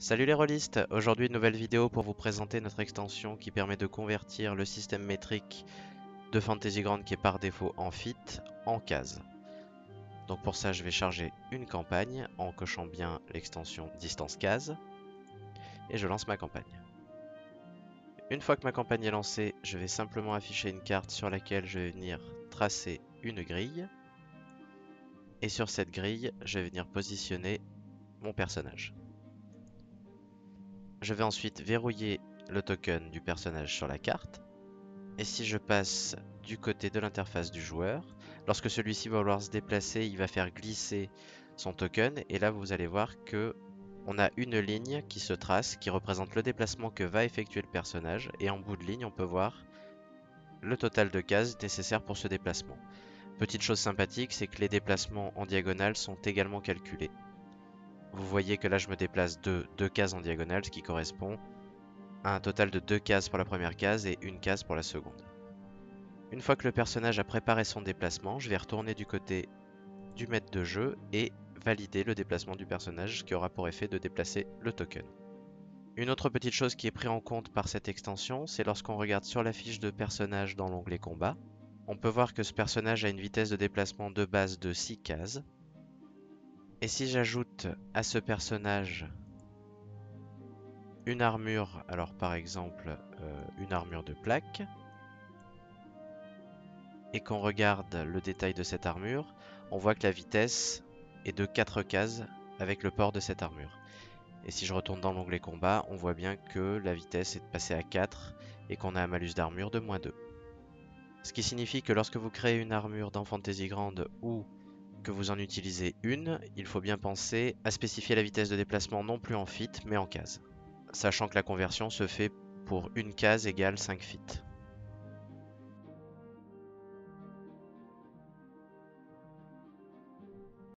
Salut les rôlistes, aujourd'hui une nouvelle vidéo pour vous présenter notre extension qui permet de convertir le système métrique de Fantasy Ground qui est par défaut en feat en case. Donc pour ça je vais charger une campagne en cochant bien l'extension distance case et je lance ma campagne. Une fois que ma campagne est lancée, je vais simplement afficher une carte sur laquelle je vais venir tracer une grille et sur cette grille je vais venir positionner mon personnage. Je vais ensuite verrouiller le token du personnage sur la carte. Et si je passe du côté de l'interface du joueur, lorsque celui-ci va vouloir se déplacer, il va faire glisser son token. Et là, vous allez voir que on a une ligne qui se trace, qui représente le déplacement que va effectuer le personnage. Et en bout de ligne, on peut voir le total de cases nécessaires pour ce déplacement. Petite chose sympathique, c'est que les déplacements en diagonale sont également calculés. Vous voyez que là, je me déplace de 2 cases en diagonale, ce qui correspond à un total de 2 cases pour la première case et une case pour la seconde. Une fois que le personnage a préparé son déplacement, je vais retourner du côté du maître de jeu et valider le déplacement du personnage qui aura pour effet de déplacer le token. Une autre petite chose qui est prise en compte par cette extension, c'est lorsqu'on regarde sur la fiche de personnage dans l'onglet combat, on peut voir que ce personnage a une vitesse de déplacement de base de 6 cases. Et si j'ajoute à ce personnage une armure, alors par exemple une armure de plaque, et qu'on regarde le détail de cette armure, on voit que la vitesse est de 4 cases avec le port de cette armure. Et si je retourne dans l'onglet combat, on voit bien que la vitesse est passée à 4 et qu'on a un malus d'armure de -2. Ce qui signifie que lorsque vous créez une armure dans Fantasy Ground ou que vous en utilisez une, il faut bien penser à spécifier la vitesse de déplacement non plus en feet mais en case. Sachant que la conversion se fait pour une case égale 5 feet.